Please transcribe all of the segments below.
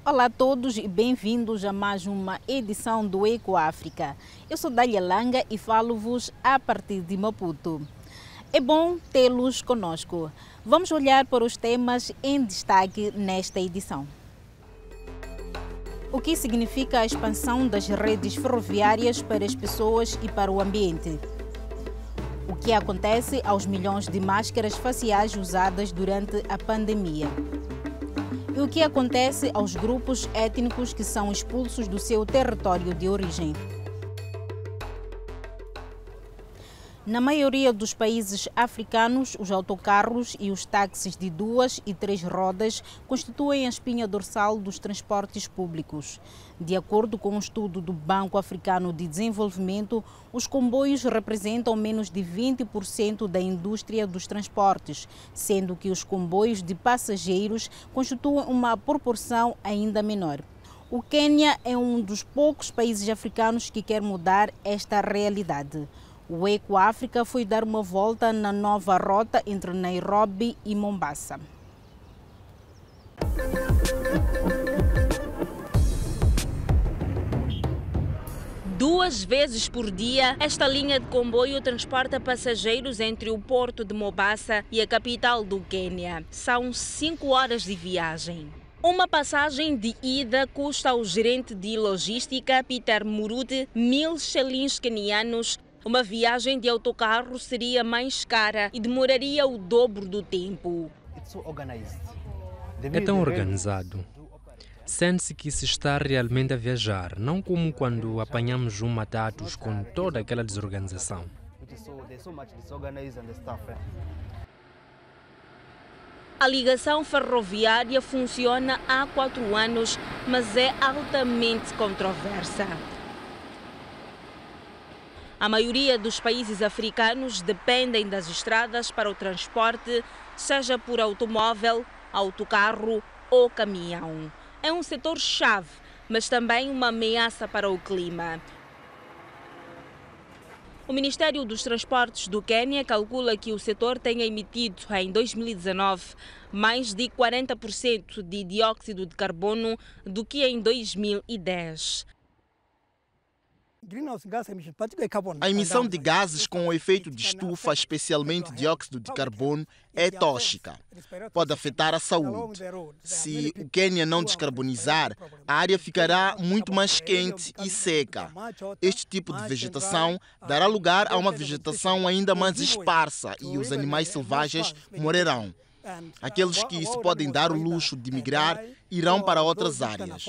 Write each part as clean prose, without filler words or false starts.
Olá a todos e bem-vindos a mais uma edição do Eco África. Eu sou Dália Langa e falo-vos a partir de Maputo. É bom tê-los conosco. Vamos olhar para os temas em destaque nesta edição. O que significa a expansão das redes ferroviárias para as pessoas e para o ambiente? O que acontece aos milhões de máscaras faciais usadas durante a pandemia? E o que acontece aos grupos étnicos que são expulsos do seu território de origem? Na maioria dos países africanos, os autocarros e os táxis de 2 e 3 rodas constituem a espinha dorsal dos transportes públicos. De acordo com um estudo do Banco Africano de Desenvolvimento, os comboios representam menos de 20% da indústria dos transportes, sendo que os comboios de passageiros constituem uma proporção ainda menor. O Quênia é um dos poucos países africanos que quer mudar esta realidade. O Eco África foi dar uma volta na nova rota entre Nairobi e Mombasa. Duas vezes por dia, esta linha de comboio transporta passageiros entre o porto de Mombasa e a capital do Quênia. São 5 horas de viagem. Uma passagem de ida custa ao gerente de logística, Peter Muruti, 1.000 shillings quenianos. Uma viagem de autocarro seria mais cara e demoraria o dobro do tempo. É tão organizado. Sente-se que se está realmente a viajar, não como quando apanhamos um matatus com toda aquela desorganização. A ligação ferroviária funciona há 4 anos, mas é altamente controversa. A maioria dos países africanos dependem das estradas para o transporte, seja por automóvel, autocarro ou caminhão. É um setor-chave, mas também uma ameaça para o clima. O Ministério dos Transportes do Quênia calcula que o setor tenha emitido, em 2019, mais de 40% de dióxido de carbono do que em 2010. A emissão de gases com o efeito de estufa, especialmente dióxido de carbono, é tóxica. Pode afetar a saúde. Se o Quênia não descarbonizar, a área ficará muito mais quente e seca. Este tipo de vegetação dará lugar a uma vegetação ainda mais esparsa e os animais selvagens morrerão. Aqueles que se podem dar o luxo de migrar irão para outras áreas.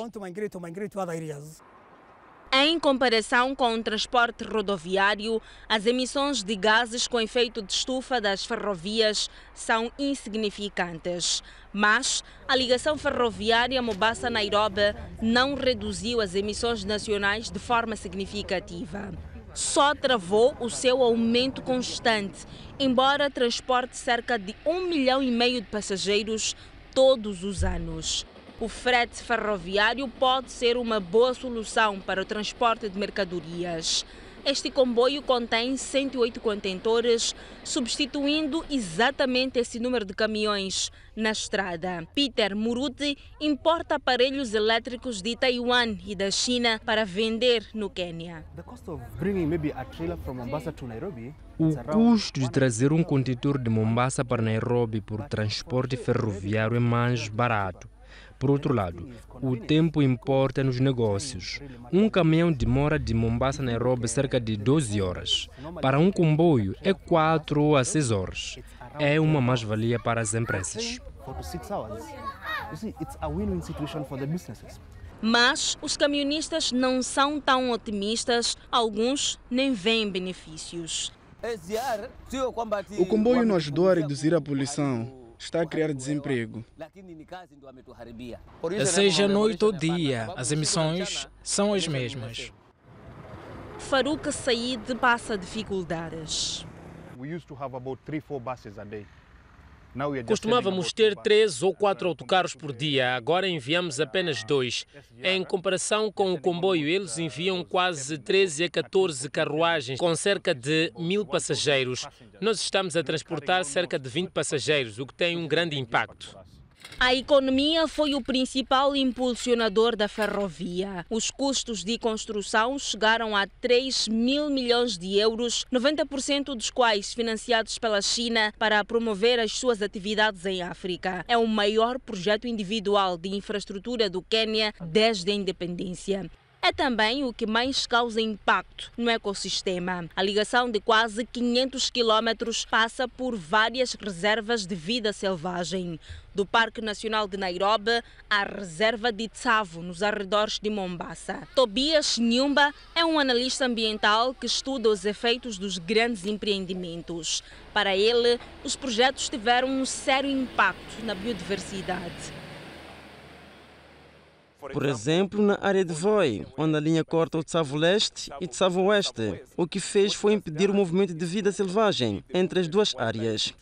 Em comparação com o transporte rodoviário, as emissões de gases com efeito de estufa das ferrovias são insignificantes. Mas a ligação ferroviária Mombasa-Nairobi não reduziu as emissões nacionais de forma significativa. Só travou o seu aumento constante, embora transporte cerca de 1,5 milhão de passageiros todos os anos. O frete ferroviário pode ser uma boa solução para o transporte de mercadorias. Este comboio contém 108 contentores, substituindo exatamente esse número de caminhões na estrada. Peter Muruti importa aparelhos elétricos de Taiwan e da China para vender no Quênia. O custo de trazer um contentor de Mombasa para Nairobi por transporte ferroviário é mais barato. Por outro lado, o tempo importa nos negócios. Um caminhão demora de Mombasa a Nairobi cerca de 12 horas. Para um comboio, é 4 a 6 horas. É uma mais-valia para as empresas. Mas os camionistas não são tão otimistas, alguns nem veem benefícios. O comboio não ajudou a reduzir a poluição. Está a criar desemprego. Seja noite ou dia, as emissões são as mesmas. Farouk Said passa dificuldades. Costumávamos ter 3 ou 4 autocarros por dia, agora enviamos apenas 2. Em comparação com o comboio, eles enviam quase 13 a 14 carruagens com cerca de 1.000 passageiros. Nós estamos a transportar cerca de 20 passageiros, o que tem um grande impacto. A economia foi o principal impulsionador da ferrovia. Os custos de construção chegaram a 3 mil milhões de euros, 90% dos quais financiados pela China para promover as suas atividades em África. É o maior projeto individual de infraestrutura do Quênia desde a independência. É também o que mais causa impacto no ecossistema. A ligação de quase 500 quilômetros passa por várias reservas de vida selvagem. Do Parque Nacional de Nairobi à reserva de Tsavo, nos arredores de Mombasa. Tobias Nyumba é um analista ambiental que estuda os efeitos dos grandes empreendimentos. Para ele, os projetos tiveram um sério impacto na biodiversidade. Por exemplo, na área de Voi, onde a linha corta o Tsavo Leste e Tsavo Oeste. O que fez foi impedir o movimento de vida selvagem entre as duas áreas.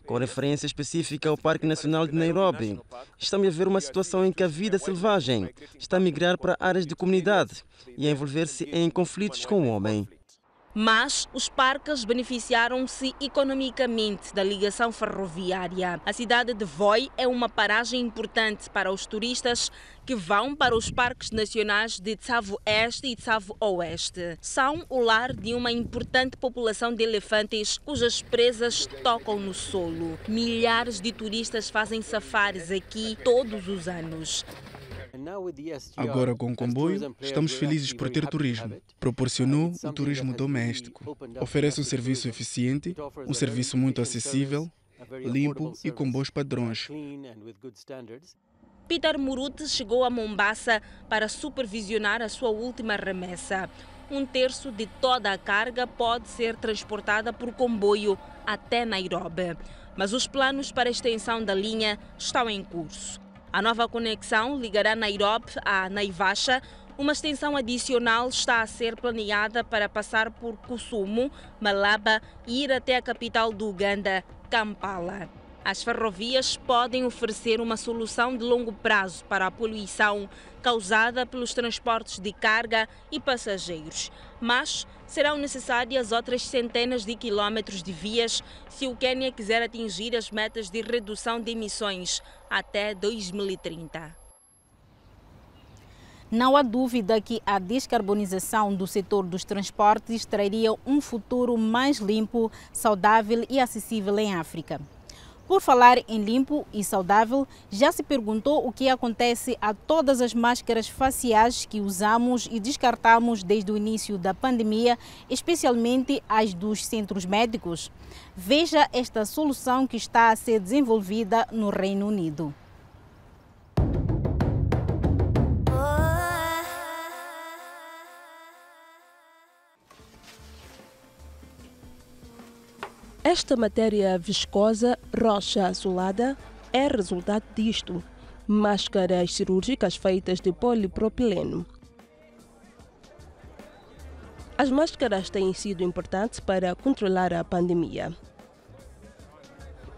Com referência específica ao Parque Nacional de Nairobi, está-me a ver uma situação em que a vida selvagem está a migrar para áreas de comunidade e a envolver-se em conflitos com o homem. Mas os parques beneficiaram-se economicamente da ligação ferroviária. A cidade de Voi é uma paragem importante para os turistas que vão para os parques nacionais de Tsavo Este e Tsavo Oeste. São o lar de uma importante população de elefantes cujas presas tocam no solo. Milhares de turistas fazem safaris aqui todos os anos. Agora, com o comboio, estamos felizes por ter turismo. Proporcionou o turismo doméstico. Oferece um serviço eficiente, um serviço muito acessível, limpo e com bons padrões. Peter Murute chegou a Mombasa para supervisionar a sua última remessa. 1/3 de toda a carga pode ser transportada por comboio até Nairobi. Mas os planos para a extensão da linha estão em curso. A nova conexão ligará Nairobi a Naivasha. Uma extensão adicional está a ser planeada para passar por Kisumu, Malaba e ir até a capital do Uganda, Kampala. As ferrovias podem oferecer uma solução de longo prazo para a poluição causada pelos transportes de carga e passageiros, mas serão necessárias outras centenas de quilómetros de vias se o Quênia quiser atingir as metas de redução de emissões até 2030. Não há dúvida que a descarbonização do setor dos transportes traria um futuro mais limpo, saudável e acessível em África. Por falar em limpo e saudável, já se perguntou o que acontece a todas as máscaras faciais que usamos e descartamos desde o início da pandemia, especialmente as dos centros médicos? Veja esta solução que está a ser desenvolvida no Reino Unido. Esta matéria viscosa, roxa azulada, é resultado disto: máscaras cirúrgicas feitas de polipropileno. As máscaras têm sido importantes para controlar a pandemia,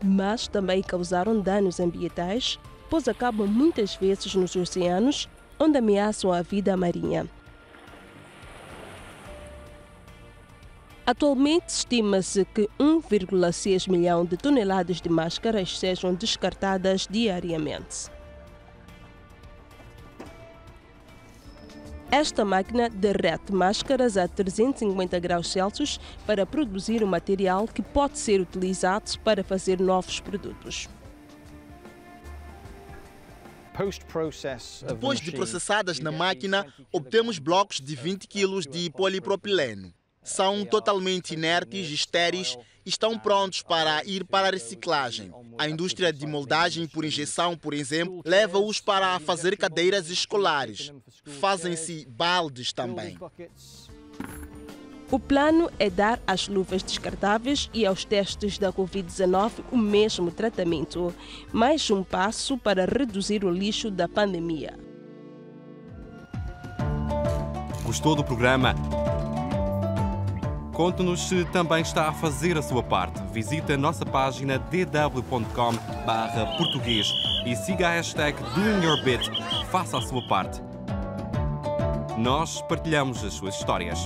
mas também causaram danos ambientais, pois acabam muitas vezes nos oceanos, onde ameaçam a vida marinha. Atualmente, estima-se que 1,6 milhão de toneladas de máscaras sejam descartadas diariamente. Esta máquina derrete máscaras a 350 graus Celsius para produzir um material que pode ser utilizado para fazer novos produtos. Depois de processadas na máquina, obtemos blocos de 20 kg de polipropileno. São totalmente inertes, estéreis e estão prontos para ir para a reciclagem. A indústria de moldagem por injeção, por exemplo, leva-os para fazer cadeiras escolares. Fazem-se baldes também. O plano é dar às luvas descartáveis e aos testes da Covid-19 o mesmo tratamento, mais um passo para reduzir o lixo da pandemia. Gostou do programa? Conte-nos se também está a fazer a sua parte. Visite a nossa página dw.com/português e siga a hashtag DoingYourBit. Faça a sua parte. Nós partilhamos as suas histórias.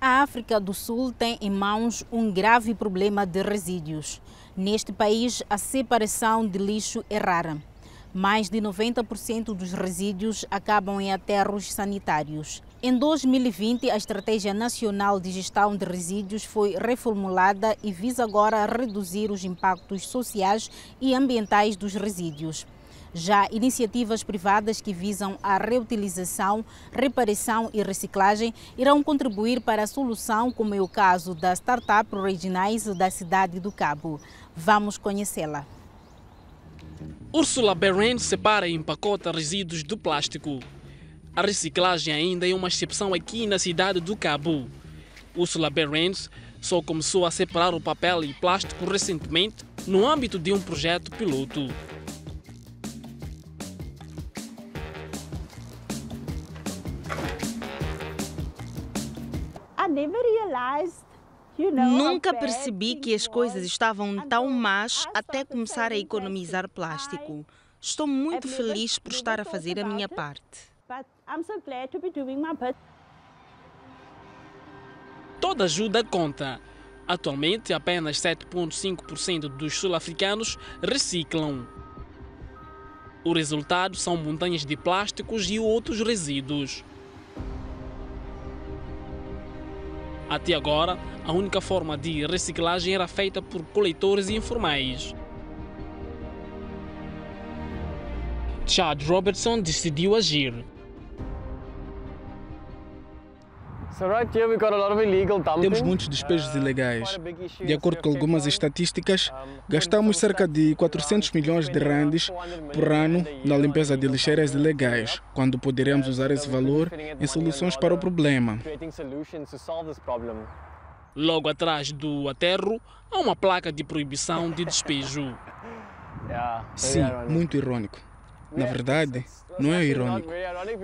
A África do Sul tem em mãos um grave problema de resíduos. Neste país, a separação de lixo é rara. Mais de 90% dos resíduos acabam em aterros sanitários. Em 2020, a Estratégia Nacional de Gestão de Resíduos foi reformulada e visa agora reduzir os impactos sociais e ambientais dos resíduos. Já iniciativas privadas que visam a reutilização, reparação e reciclagem irão contribuir para a solução, como é o caso da startup Regionais da cidade do Cabo. Vamos conhecê-la. Ursula Berend separa e empacota resíduos de plástico. A reciclagem ainda é uma exceção aqui na cidade do Cabo. Ursula Berend só começou a separar o papel e plástico recentemente no âmbito de um projeto piloto. Nunca percebi que as coisas estavam tão más até começar a economizar plástico. Estou muito feliz por estar a fazer a minha parte. Toda ajuda conta. Atualmente, apenas 7,5% dos sul-africanos reciclam. O resultado são montanhas de plásticos e outros resíduos. Até agora, a única forma de reciclagem era feita por coletores informais. Chad Robertson decidiu agir. Temos muitos despejos ilegais. De acordo com algumas estatísticas, gastamos cerca de 400 milhões de randes por ano na limpeza de lixeiras ilegais, quando poderemos usar esse valor em soluções para o problema. Logo atrás do aterro, há uma placa de proibição de despejo. Sim, muito irônico. Na verdade, não é irônico,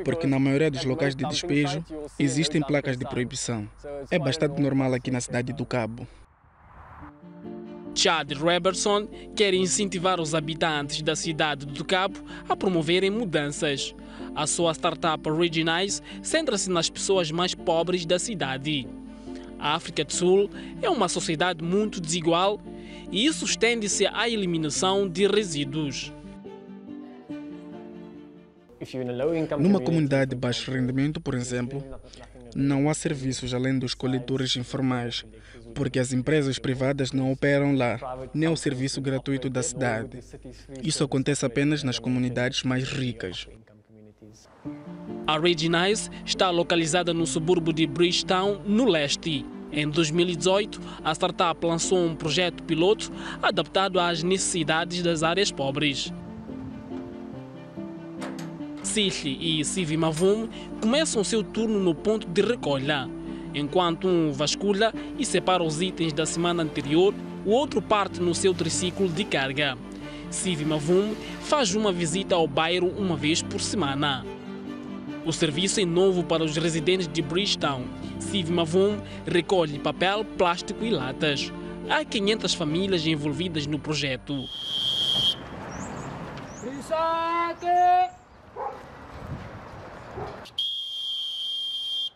porque na maioria dos locais de despejo existem placas de proibição. É bastante normal aqui na cidade do Cabo. Chad Robertson quer incentivar os habitantes da cidade do Cabo a promoverem mudanças. A sua startup Regionais centra-se nas pessoas mais pobres da cidade. A África do Sul é uma sociedade muito desigual e isso estende-se à eliminação de resíduos. Numa comunidade de baixo rendimento, por exemplo, não há serviços além dos coletores informais, porque as empresas privadas não operam lá, nem o serviço gratuito da cidade. Isso acontece apenas nas comunidades mais ricas. A Regionais está localizada no subúrbio de Bridgetown, no leste. Em 2018, a startup lançou um projeto piloto adaptado às necessidades das áreas pobres. Sihli e Sivi Mavum começam seu turno no ponto de recolha. Enquanto um vasculha e separa os itens da semana anterior, o outro parte no seu triciclo de carga. Sivi Mavum faz uma visita ao bairro uma vez por semana. O serviço é novo para os residentes de Bridgetown. Sivi Mavum recolhe papel, plástico e latas. Há 500 famílias envolvidas no projeto.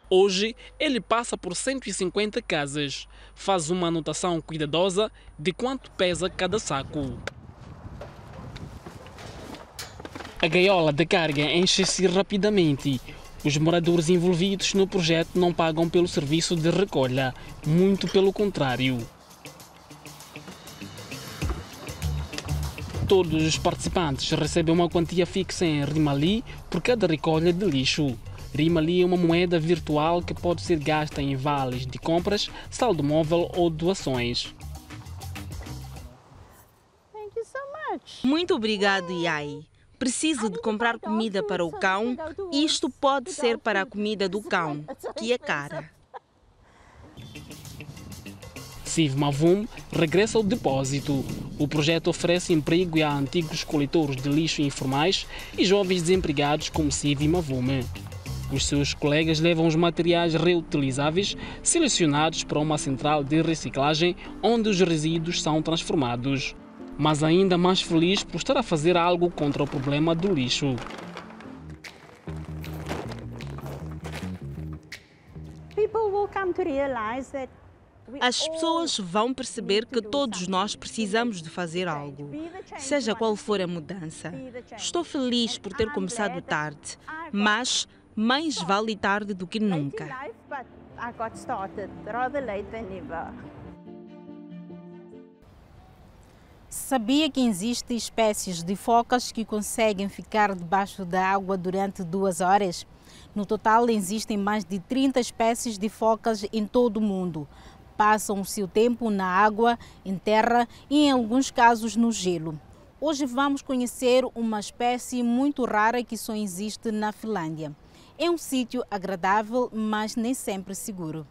Hoje, ele passa por 150 casas. Faz uma anotação cuidadosa de quanto pesa cada saco. A gaiola de carga enche-se rapidamente. Os moradores envolvidos no projeto não pagam pelo serviço de recolha, muito pelo contrário. Todos os participantes recebem uma quantia fixa em Rimali por cada recolha de lixo. Rimali é uma moeda virtual que pode ser gasta em vales de compras, saldo móvel ou doações. Muito obrigado, Yai. Preciso de comprar comida para o cão. Isto pode ser para a comida do cão, que é cara. Sivi Mavum regressa ao depósito. O projeto oferece emprego a antigos coletores de lixo informais e jovens desempregados como Sivi Mavum. Os seus colegas levam os materiais reutilizáveis selecionados para uma central de reciclagem onde os resíduos são transformados. Mas ainda mais feliz por estar a fazer algo contra o problema do lixo. As pessoas vão perceber que todos nós precisamos de fazer algo, seja qual for a mudança. Estou feliz por ter começado tarde, mas mais vale tarde do que nunca. Sabia que existem espécies de focas que conseguem ficar debaixo da água durante 2 horas? No total, existem mais de 30 espécies de focas em todo o mundo. Passam o seu tempo na água, em terra e, em alguns casos, no gelo. Hoje vamos conhecer uma espécie muito rara que só existe na Finlândia. É um sítio agradável, mas nem sempre seguro.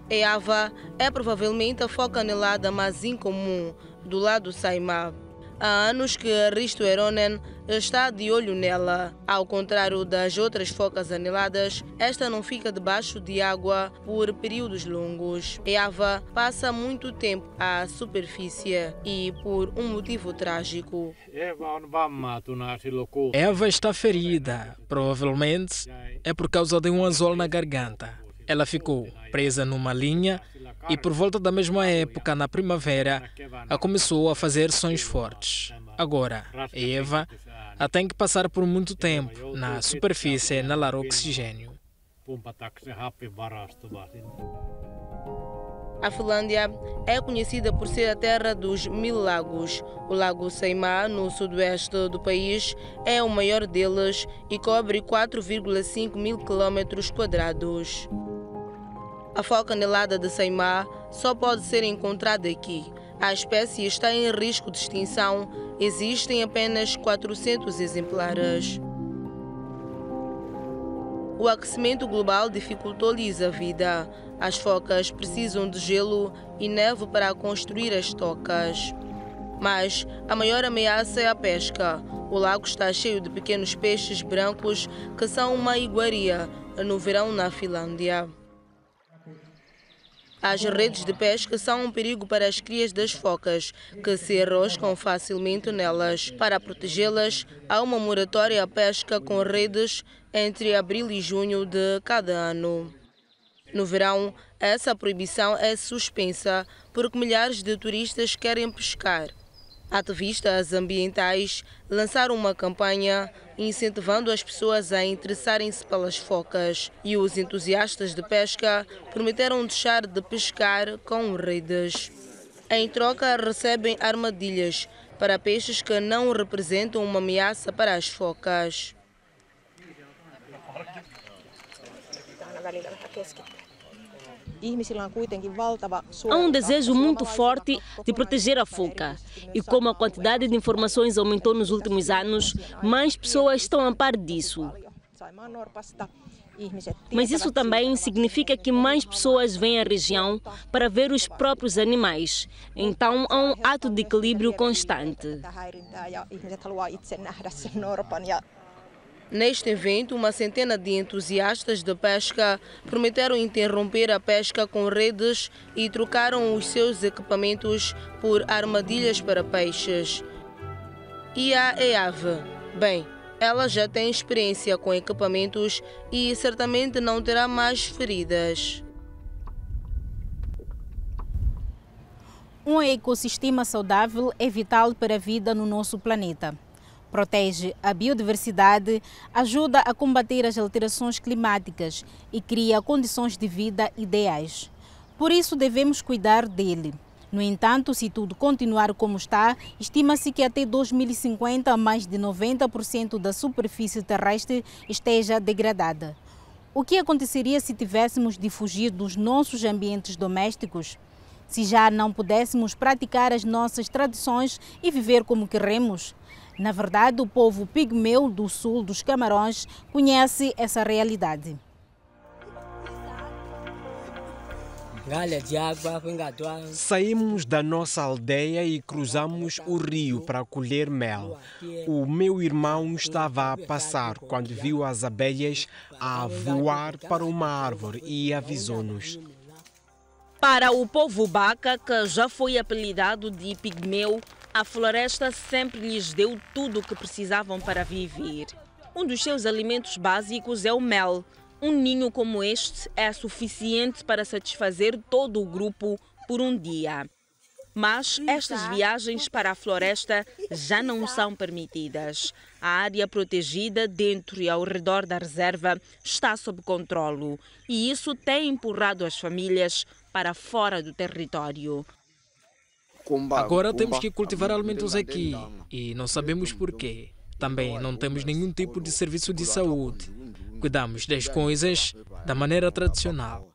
Eava é provavelmente a foca anelada mais incomum do lado Saimaa. Há anos que Risto Eronen está de olho nela. Ao contrário das outras focas aneladas, esta não fica debaixo de água por períodos longos. Eava passa muito tempo à superfície e por um motivo trágico. Eva está ferida. Provavelmente é por causa de um anzol na garganta. Ela ficou presa numa linha e por volta da mesma época, na primavera, ela começou a fazer sons fortes. Agora, Eva tem que passar por muito tempo na superfície a inalar oxigênio. A Finlândia é conhecida por ser a terra dos 1000 lagos. O lago Saimaa, no sudoeste do país, é o maior deles e cobre 4,5 mil quilômetros quadrados. A foca anelada de Saimaa só pode ser encontrada aqui. A espécie está em risco de extinção. Existem apenas 400 exemplares. O aquecimento global dificultou-lhes a vida. As focas precisam de gelo e neve para construir as tocas. Mas a maior ameaça é a pesca. O lago está cheio de pequenos peixes brancos que são uma iguaria no verão na Finlândia. As redes de pesca são um perigo para as crias das focas, que se enroscam facilmente nelas. Para protegê-las, há uma moratória à pesca com redes entre abril e junho de cada ano. No verão, essa proibição é suspensa porque milhares de turistas querem pescar. Ativistas ambientais lançaram uma campanha incentivando as pessoas a interessarem-se pelas focas e os entusiastas de pesca prometeram deixar de pescar com redes. Em troca, recebem armadilhas para peixes que não representam uma ameaça para as focas. Há um desejo muito forte de proteger a foca. E como a quantidade de informações aumentou nos últimos anos, mais pessoas estão a par disso. Mas isso também significa que mais pessoas vêm à região para ver os próprios animais. Então há um ato de equilíbrio constante. Neste evento, uma centena de entusiastas de pesca prometeram interromper a pesca com redes e trocaram os seus equipamentos por armadilhas para peixes. E a Eave? Bem, ela já tem experiência com equipamentos e certamente não terá mais feridas. Um ecossistema saudável é vital para a vida no nosso planeta. Protege a biodiversidade, ajuda a combater as alterações climáticas e cria condições de vida ideais. Por isso, devemos cuidar dele. No entanto, se tudo continuar como está, estima-se que até 2050 mais de 90% da superfície terrestre esteja degradada. O que aconteceria se tivéssemos de fugir dos nossos ambientes domésticos? Se já não pudéssemos praticar as nossas tradições e viver como queremos? Na verdade, o povo pigmeu do sul dos Camarões conhece essa realidade. Saímos da nossa aldeia e cruzamos o rio para colher mel. O meu irmão estava a passar quando viu as abelhas a voar para uma árvore e avisou-nos. Para o povo Baka, que já foi apelidado de pigmeu, a floresta sempre lhes deu tudo o que precisavam para viver. Um dos seus alimentos básicos é o mel. Um ninho como este é suficiente para satisfazer todo o grupo por um dia. Mas estas viagens para a floresta já não são permitidas. A área protegida dentro e ao redor da reserva está sob controlo e isso tem empurrado as famílias para fora do território. Agora temos que cultivar alimentos aqui e não sabemos porquê. Também não temos nenhum tipo de serviço de saúde. Cuidamos das coisas da maneira tradicional.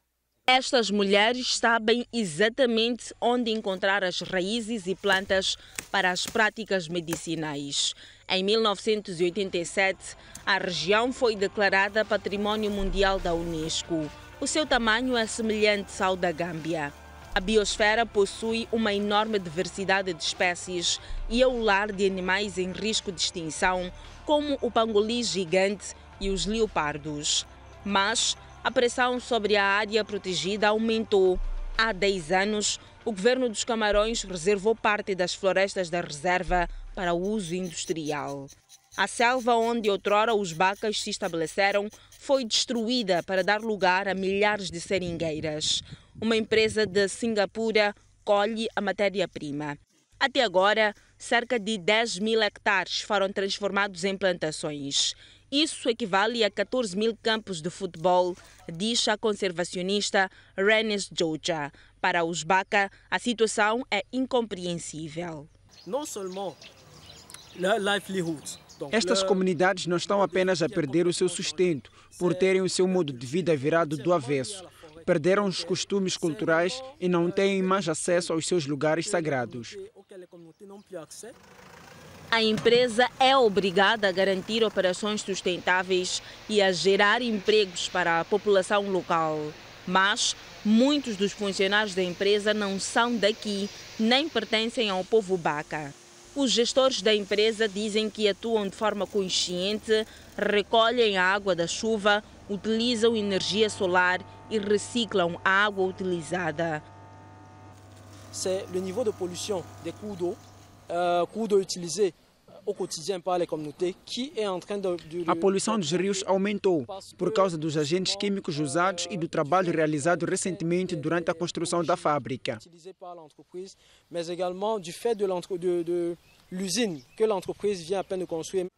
Estas mulheres sabem exatamente onde encontrar as raízes e plantas para as práticas medicinais. Em 1987, a região foi declarada Patrimônio Mundial da Unesco. O seu tamanho é semelhante ao da Gâmbia. A biosfera possui uma enorme diversidade de espécies e é o lar de animais em risco de extinção, como o pangolim gigante e os leopardos. Mas a pressão sobre a área protegida aumentou. Há 10 anos, o governo dos Camarões reservou parte das florestas da reserva para uso industrial. A selva onde outrora os bacas se estabeleceram foi destruída para dar lugar a milhares de seringueiras. Uma empresa de Singapura colhe a matéria-prima. Até agora, cerca de 10 mil hectares foram transformados em plantações. Isso equivale a 14 mil campos de futebol, diz a conservacionista Renes Joja. Para os Baka, a situação é incompreensível. Estas comunidades não estão apenas a perder o seu sustento por terem o seu modo de vida virado do avesso. Perderam os costumes culturais e não têm mais acesso aos seus lugares sagrados. A empresa é obrigada a garantir operações sustentáveis e a gerar empregos para a população local. Mas muitos dos funcionários da empresa não são daqui, nem pertencem ao povo Baka. Os gestores da empresa dizem que atuam de forma consciente, recolhem a água da chuva, utilizam energia solar e reciclam a água utilizada. C'est le niveau de pollution des cours d'eau utilisés au quotidien par les communautés qui est en train de... A poluição dos rios aumentou por causa dos agentes químicos usados e do trabalho realizado recentemente durante a construção da fábrica. Mas également du fait de l'usine que l'entreprise vient à peine de construire.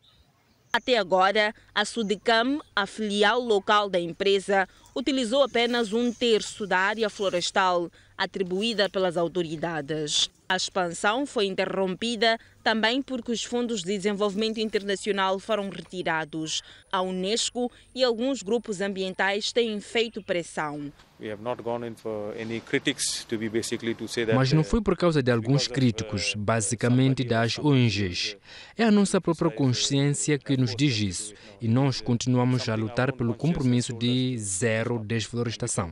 Até agora, a Sudicam, a filial local da empresa, utilizou apenas 1/3 da área florestal atribuída pelas autoridades. A expansão foi interrompida também porque os fundos de desenvolvimento internacional foram retirados. A Unesco e alguns grupos ambientais têm feito pressão. Mas não foi por causa de alguns críticos, basicamente das ONGs. É a nossa própria consciência que nos diz isso e nós continuamos a lutar pelo compromisso de zero desflorestação.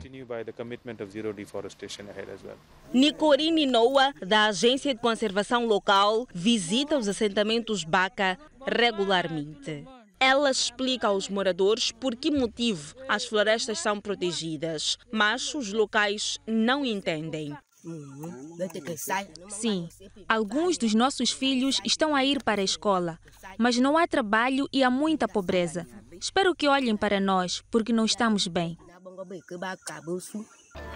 Nicorini Noa, da Agência de Conservação Local, visita os assentamentos Baka regularmente. Ela explica aos moradores por que motivo as florestas são protegidas, mas os locais não entendem. Sim, alguns dos nossos filhos estão a ir para a escola, mas não há trabalho e há muita pobreza. Espero que olhem para nós, porque não estamos bem.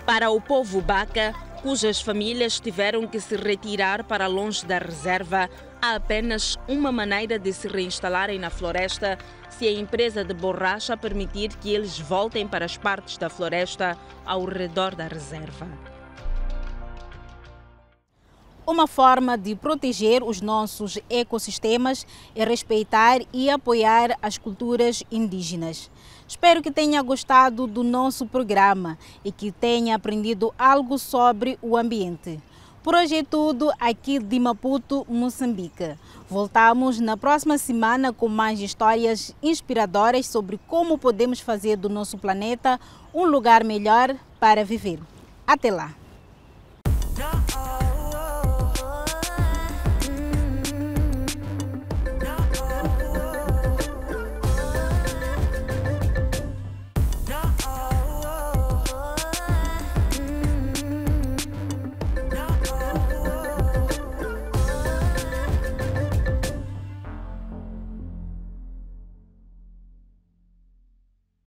Para o povo Baka, cujas famílias tiveram que se retirar para longe da reserva, há apenas uma maneira de se reinstalarem na floresta: se a empresa de borracha permitir que eles voltem para as partes da floresta ao redor da reserva. Uma forma de proteger os nossos ecossistemas é respeitar e apoiar as culturas indígenas. Espero que tenha gostado do nosso programa e que tenha aprendido algo sobre o ambiente. Por hoje é tudo aqui de Maputo, Moçambique. Voltamos na próxima semana com mais histórias inspiradoras sobre como podemos fazer do nosso planeta um lugar melhor para viver. Até lá!